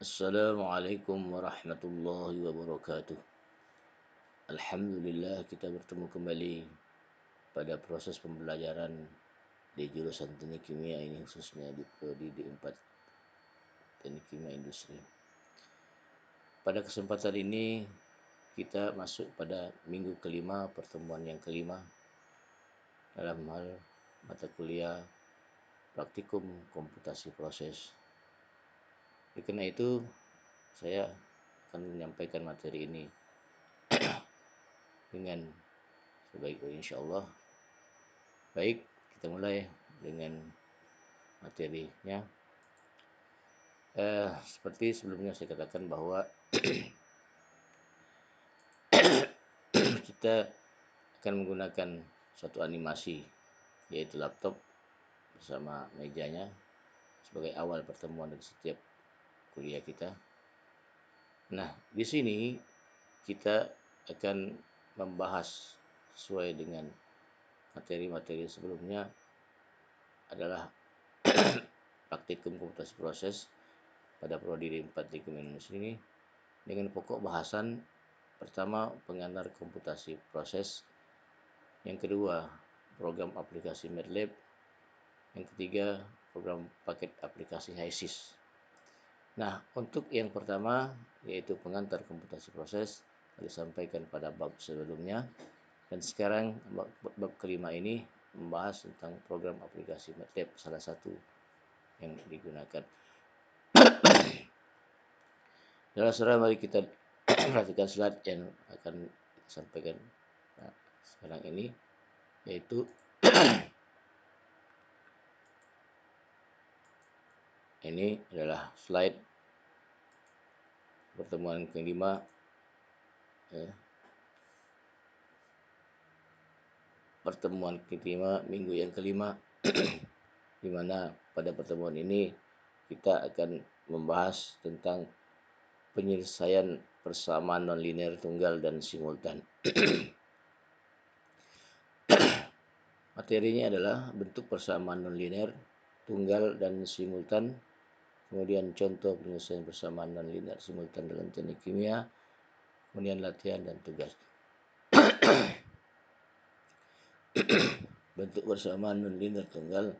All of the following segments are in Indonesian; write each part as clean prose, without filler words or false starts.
Assalamualaikum warahmatullahi wabarakatuh. Alhamdulillah kita bertemu kembali pada proses pembelajaran di jurusan Teknik Kimia ini, khususnya di Prodi D4 Teknik Kimia Industri. Pada kesempatan ini kita masuk pada minggu kelima, pertemuan yang kelima dalam hal mata kuliah praktikum komputasi proses. Karena itu saya akan menyampaikan materi ini dengan sebaik-baiknya insyaallah. Baik, kita mulai dengan materinya. Seperti sebelumnya saya katakan bahwa kita akan menggunakan suatu animasi, yaitu laptop bersama mejanya sebagai awal pertemuan dari setiap kuliah kita. Nah, di sini kita akan membahas sesuai dengan materi-materi sebelumnya adalah praktikum komputasi proses pada Prodi D4 Teknik Industri ini dengan pokok bahasan pertama pengantar komputasi proses, yang kedua program aplikasi MATLAB, yang ketiga program paket aplikasi HYSYS. Nah, untuk yang pertama yaitu pengantar komputasi proses disampaikan pada bab sebelumnya, dan sekarang bab kelima ini membahas tentang program aplikasi MATLAB, salah satu yang digunakan. Saudara-saudara, mari kita perhatikan slide yang akan disampaikan sekarang ini, yaitu ini adalah slide pertemuan kelima, pertemuan kelima minggu yang kelima di mana pada pertemuan ini kita akan membahas tentang penyelesaian persamaan nonlinear tunggal dan simultan. Materinya adalah bentuk persamaan nonlinear tunggal dan simultan, kemudian contoh penyelesaian persamaan nonlinear simultan dalam teknik kimia, kemudian latihan dan tugas. Bentuk persamaan nonlinear tunggal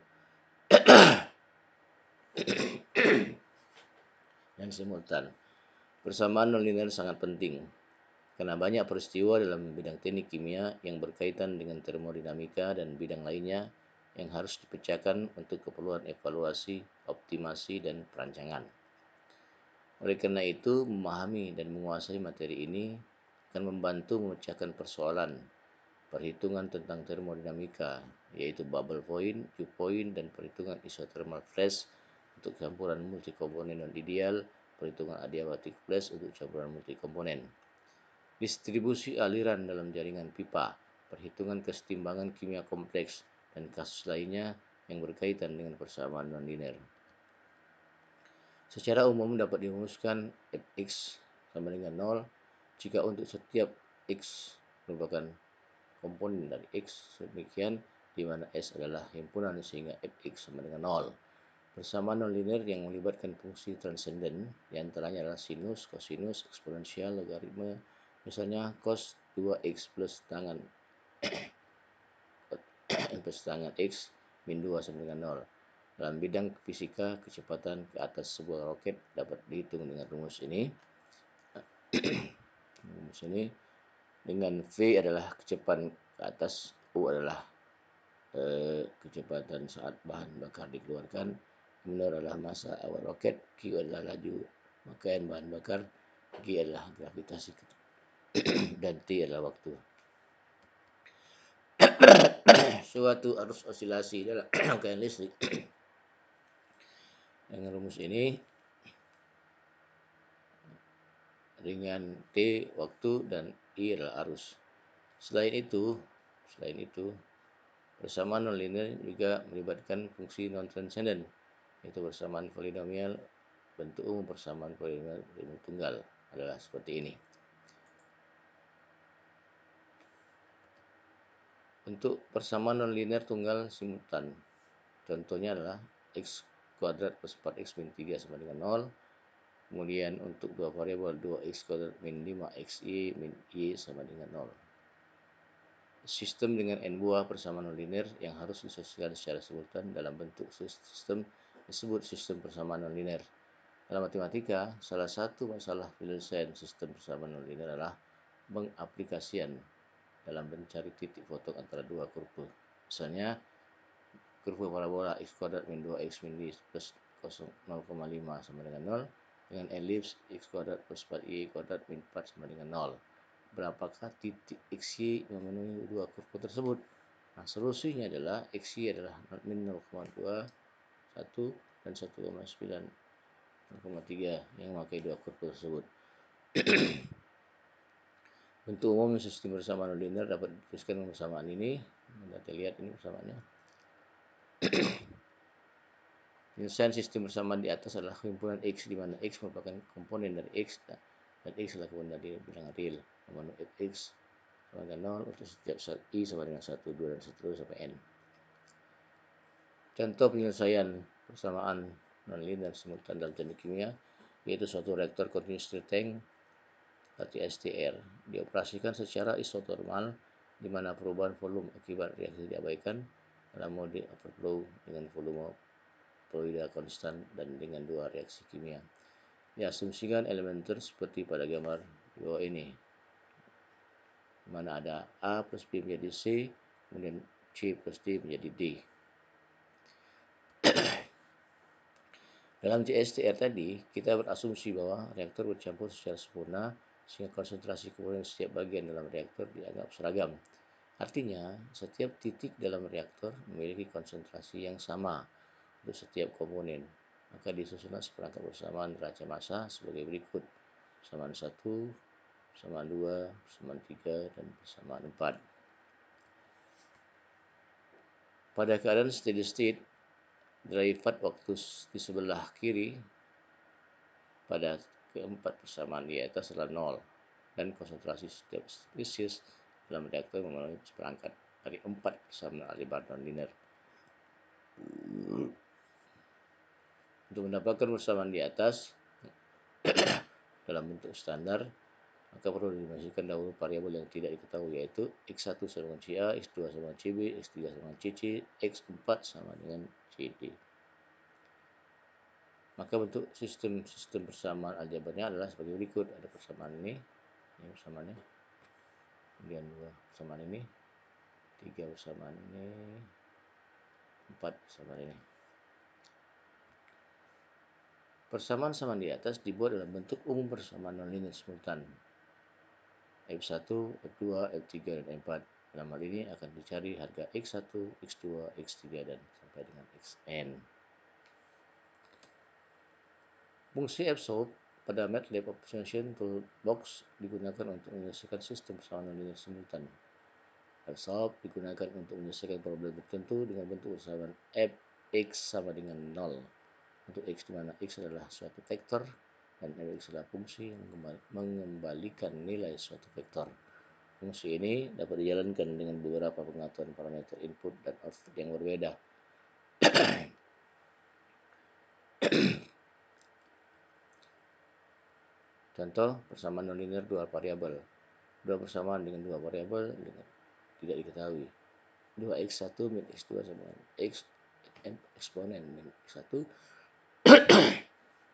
dan simultan. Persamaan nonlinear sangat penting karena banyak peristiwa dalam bidang teknik kimia yang berkaitan dengan termodinamika dan bidang lainnya yang harus dipecahkan untuk keperluan evaluasi, optimasi, dan perancangan. Oleh karena itu, memahami dan menguasai materi ini akan membantu memecahkan persoalan perhitungan tentang termodinamika, yaitu bubble point, dew point, dan perhitungan isothermal flash untuk campuran multikomponen non ideal, perhitungan adiabatic flash untuk campuran multikomponen, distribusi aliran dalam jaringan pipa, perhitungan kesetimbangan kimia kompleks, dan kasus lainnya yang berkaitan dengan persamaan nonlinear. Secara umum dapat dirumuskan fx sama dengan 0 jika untuk setiap x merupakan komponen dari x, demikian di mana S adalah himpunan sehingga fx sama dengan 0. Persamaan nonlinear yang melibatkan fungsi transenden diantaranya adalah sinus, kosinus, eksponensial, logaritma, misalnya cos 2x plus tangan plus tangan x min 2 sama dengan 0. Dalam bidang fisika, kecepatan ke atas sebuah roket dapat dihitung dengan rumus ini. Rumus ini dengan V adalah kecepatan ke atas, U adalah kecepatan saat bahan bakar dikeluarkan, M adalah massa awal roket, Q adalah laju pakaian bahan bakar, G adalah gravitasi dan T adalah waktu. Suatu arus osilasi dalam rangkaian listrik dengan rumus ini dengan T waktu dan I adalah arus. Selain itu persamaan nonlinear juga melibatkan fungsi non-transenden, yaitu persamaan polinomial. Bentuk umum persamaan polinomial tunggal adalah seperti ini. Untuk persamaan nonlinear tunggal simultan, contohnya adalah x kuadrat plus 4x min 3 sama dengan 0. Kemudian untuk dua variabel 2x kuadrat min 5xy min y sama dengan 0. Sistem dengan n buah persamaan nonlinear yang harus disosialisasikan secara simultan dalam bentuk sistem disebut sistem persamaan nonlinear. Dalam matematika, salah satu masalah penyelesaian sistem persamaan nonlinear adalah mengaplikasian dalam mencari titik potong antara dua kurva. Misalnya, kurva parabola x kuadrat min 2x min y plus 0,5 sama dengan 0 dengan elips x kuadrat plus 4y kuadrat min 4 sama dengan 0. Berapakah titik xy memenuhi dua kurva tersebut? Nah, solusinya adalah xy adalah min 0,2, 1 dan 1,9, 0,3 yang memakai dua kurva tersebut. Bentuk umum sistem persamaan nonlinear dapat dituliskan persamaan ini. Kita lihat ini persamaannya. Penyelesaian sistem persamaan di atas adalah himpunan X, di mana X merupakan komponen dari X dan X adalah komponen dari bilangan real. Nomor Fx sama dengan 0 untuk setiap saat I sama dengan 1, 2, dan seterusnya sampai N. Contoh penyelesaian persamaan nonlinear simultan dalam teknik kimia yaitu suatu reaktor continuous tank atau STR dioperasikan secara isotermal di mana perubahan volume akibat reaksi diabaikan dalam mode overflow dengan volume fluida konstan dan dengan dua reaksi kimia. Diasumsikan elementer seperti pada gambar di bawah ini, di mana ada A plus B menjadi C, kemudian C plus D menjadi D. Dalam CSTR tadi, kita berasumsi bahwa reaktor bercampur secara sempurna sehingga konsentrasi komponen setiap bagian dalam reaktor dianggap seragam. Artinya, setiap titik dalam reaktor memiliki konsentrasi yang sama untuk setiap komponen. Maka disusunlah seperangkat persamaan neraca massa sebagai berikut: persamaan 1, persamaan 2, persamaan 3, dan persamaan 4. Pada keadaan steady state, derivat waktu di sebelah kiri pada keempat persamaan di atas adalah 0 dan konsentrasi setiap spesies dalam reaktor memenuhi seperangkat dari 4 persamaan aljabar nonlinear. Untuk mendapatkan persamaan di atas dalam bentuk standar, maka perlu dimasukkan dahulu variabel yang tidak diketahui, yaitu x1 sama dengan CA, x2 sama dengan CB, x3 sama dengan CC, x4 sama dengan CD. Maka bentuk sistem persamaan aljabarnya adalah sebagai berikut: ada persamaan ini persamaannya, kemudian 2 persamaan ini, 3 persamaan ini, 4 persamaan ini. Persamaan di atas dibuat dalam bentuk umum persamaan nonlinear simultan F1, F2, F3, dan F4. Dalam hal ini akan dicari harga X1, X2, X3, dan sampai dengan Xn. Fungsi fsolve pada MATLAB Optimization Toolbox digunakan untuk menyelesaikan sistem persamaan nonlinear simultan. Fsolve digunakan untuk menyelesaikan problem tertentu dengan bentuk persamaan Fx sama dengan 0. Untuk X di mana X adalah suatu vektor dan Fx adalah fungsi yang mengembalikan nilai suatu vektor. Fungsi ini dapat dijalankan dengan beberapa pengaturan parameter input dan output yang berbeda. Contoh persamaan nonlinear dua variabel. Dua persamaan dengan dua variabel tidak diketahui. 2x1 min x2 sama dengan x eksponen min x1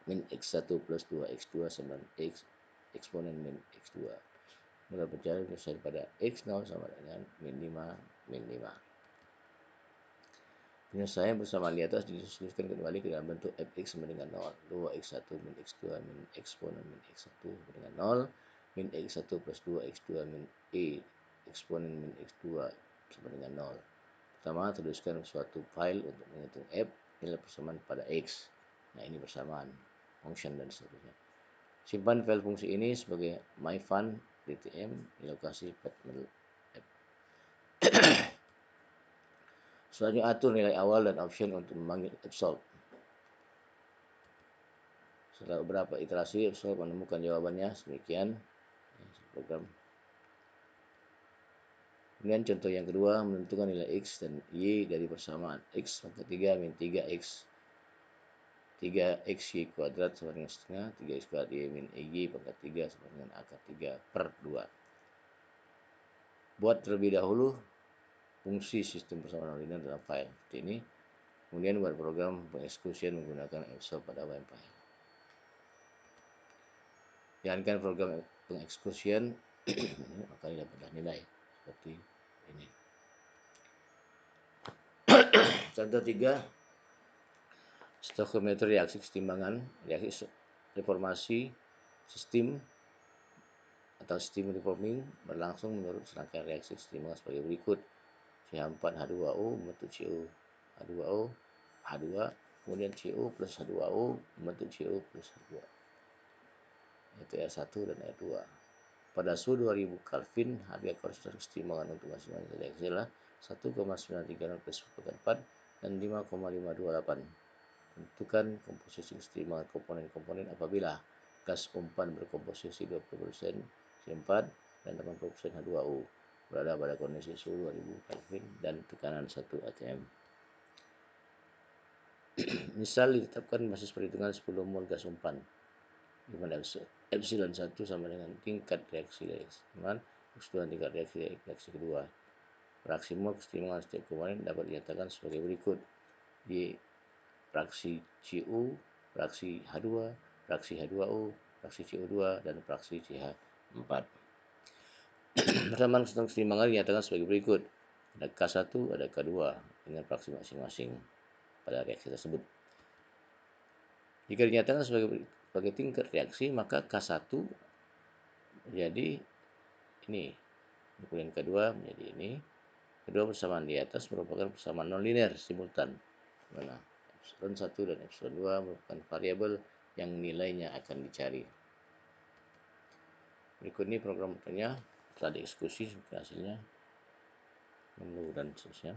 min x1 plus 2x2 sama dengan x eksponen min x2. Mula berjalan misalnya pada x0 sama dengan min 5 min 5. Penyelesaian persamaan di atas didiskusikan kembali ke dalam bentuk fx sama dengan 0. 2x1 min x2 min eksponen min x1 sama dengan 0 min x1 plus 2x2 min e eksponen min x2 sama dengan 0. Pertama, tuliskan suatu file untuk menghitung f, nilai persamaan pada x. Nah, ini persamaan, function, dan seterusnya. Simpan file fungsi ini sebagai myfun.dtm di lokasi path f. Selanjutnya atur nilai awal dan option untuk memanggil fsolve. Setelah beberapa iterasi, fsolve menemukan jawabannya demikian. Program. Kemudian contoh yang kedua, menentukan nilai x dan y dari persamaan x pangkat 3 min 3x 3xy kuadrat sama dengan setengah 3x kuadrat y min EG pangkat 3 sama dengan akar 3 per 2. Buat terlebih dahulu fungsi sistem persamaan nonlinear dalam file seperti ini. Kemudian buat program pengeksekusian menggunakan Fsolve pada WebFile. Jalankan program pengeksekusian maka dapatlah nilai seperti ini. Contoh 3, stoichiometri reaksi kesetimbangan, reaksi reformasi sistem atau steam reforming berlangsung menurut serangkaian reaksi kesetimbangan sebagai berikut. CH4H2O membentuk CO H2O H2, kemudian CO plus H2O membentuk CO plus H2, yaitu R1 dan R2. Pada suhu 2000 Kelvin, harga konstan kesetimbangan untuk masing-masing reaksi adalah 1,936 per 4 dan 5,528. Tentukan komposisi kesetimbangan komponen-komponen apabila gas umpan berkomposisi 20% C4 dan 80% H2O berada pada kondisi suhu 2000 Kelvin dan tekanan 1 atm. Misal ditetapkan basis perhitungan 10 mol gas umpan, di mana epsilon 1 sama dengan tingkat reaksi kesetimbangan X2 tingkat reaksi kedua. Fraksi mol kesetimbangan setiap komponen dapat dinyatakan sebagai berikut. Di fraksi CO, fraksi H2, fraksi H2O, fraksi CO2, dan fraksi CH4. Persamaan kesetimbangan dinyatakan sebagai berikut. Ada K1, ada K2 dengan fraksi masing-masing pada reaksi tersebut. Jika dinyatakan sebagai tingkat reaksi, maka K1 menjadi ini, kemudian K2 menjadi ini. Kedua persamaan di atas merupakan persamaan nonlinear simultan, mana epsilon 1 dan epsilon 2 merupakan variabel yang nilainya akan dicari. Berikut ini program muternya setelah dieksekusi hasilnya, menu dan seterusnya.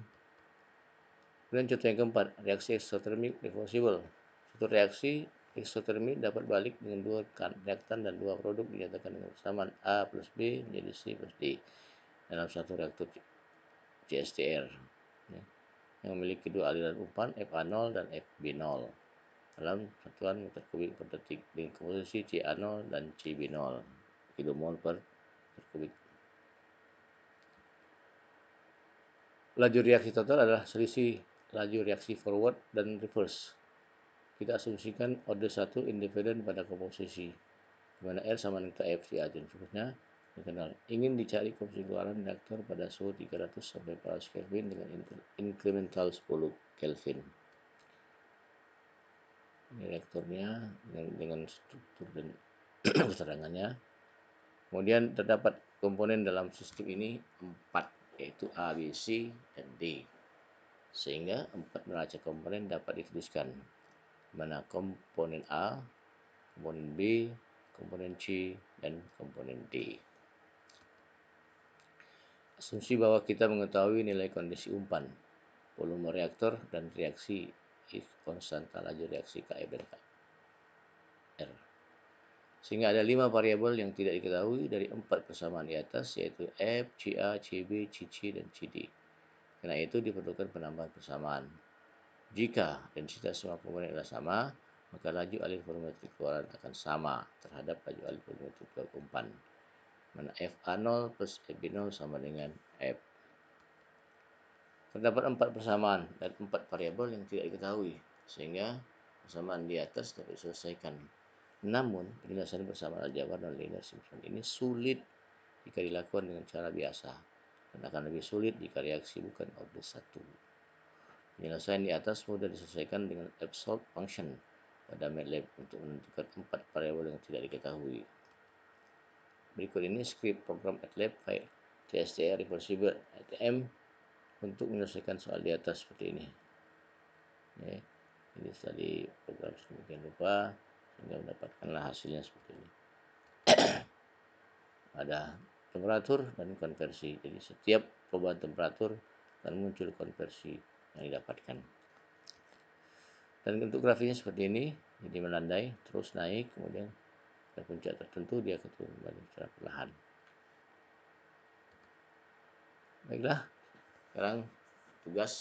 Kemudian contoh yang keempat, reaksi eksotermik reversible. Suatu reaksi eksotermik dapat balik dengan dua reaktan dan dua produk dinyatakan dengan persamaan A plus B menjadi C plus D dalam satu reaktor CSTR yang memiliki dua aliran umpan FA0 dan FB0 dalam satuan meter kubik per detik dengan komposisi CA0 dan CB0 kilomol per meter kubik. Laju reaksi total adalah selisih laju reaksi forward dan reverse. Kita asumsikan order 1 independen pada komposisi, di mana R sama dengan F, C, A, dan seterusnya dikenal. Ingin dicari komposisi keluaran reaktor pada suhu 300 sampai 400 Kelvin dengan incremental 10 Kelvin. Ini reaktornya dengan struktur dan keterangannya. Kemudian terdapat komponen dalam sistem ini 4, yaitu A, B, C, dan D. Sehingga 4 neraca komponen dapat dituliskan, mana komponen A, komponen B, komponen C, dan komponen D. Asumsi bahwa kita mengetahui nilai kondisi umpan, volume reaktor, dan reaksi konstanta laju reaksi KF dan KR. Sehingga ada 5 variabel yang tidak diketahui dari 4 persamaan di atas, yaitu F, CA, CB, CC, dan CD. Karena itu diperlukan penambahan persamaan. Jika densitas semua komponen adalah sama, maka laju alir volumetrik keluaran akan sama terhadap laju alir volumetrik keluar umpan, mana FA0 plus FB0 sama dengan F. Terdapat 4 persamaan dan 4 variabel yang tidak diketahui, sehingga persamaan di atas dapat diselesaikan. Namun, penyelesaian persamaan aljabar dan linear simultan ini sulit jika dilakukan dengan cara biasa, dan akan lebih sulit jika reaksi bukan order 1. Penyelesaian di atas mudah diselesaikan dengan Fsolve function pada MATLAB untuk menentukan 4 variabel yang tidak diketahui. Berikut ini skrip program MATLAB file CSTR reversible ATM untuk menyelesaikan soal di atas seperti ini. Ini tadi program sedemikian rupa sehingga mendapatkanlah hasilnya seperti ini. Ada temperatur dan konversi. Jadi setiap perubahan temperatur akan muncul konversi yang didapatkan. Dan untuk grafiknya seperti ini, jadi melandai terus naik, kemudian pada puncak tertentu dia akan turun kembali secara perlahan. Baiklah, sekarang tugas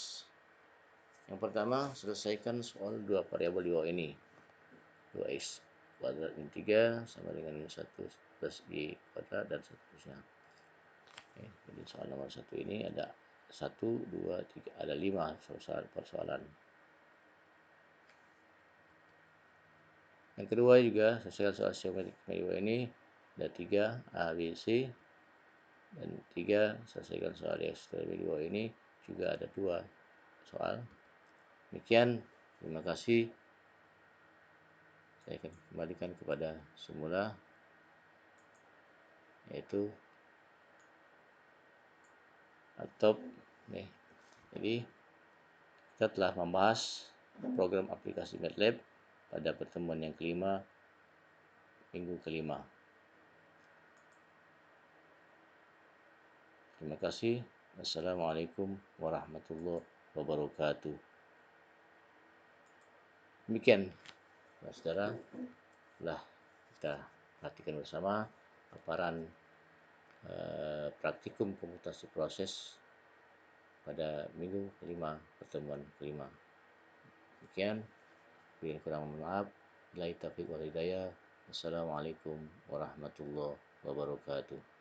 yang pertama, selesaikan soal 2 variabel di bawah ini. 2x kuadrat min 3 sama dengan 1 plus y kuadrat dan seterusnya. Oke, jadi soal nomor 1 ini ada 1, 2, 3, ada 5 persoalan. Yang kedua juga selesaikan soal geometrik kedua ini ada 3 A, B, C, dan 3 selesaikan soal geometrik kedua ini juga ada 2 soal. Demikian, terima kasih. Saya akan kembalikan kepada semula, yaitu laptop. Nih, jadi kita telah membahas program aplikasi MATLAB pada pertemuan yang kelima, minggu kelima. Terima kasih. Wassalamualaikum warahmatullahi wabarakatuh. Demikian, saudara, telah kita perhatikan bersama paparan praktikum komputasi proses pada minggu kelima, pertemuan kelima. Demikian, kurang mohon maaf. Billahi taufiq wal hidayah. Wassalamualaikum warahmatullahi wabarakatuh.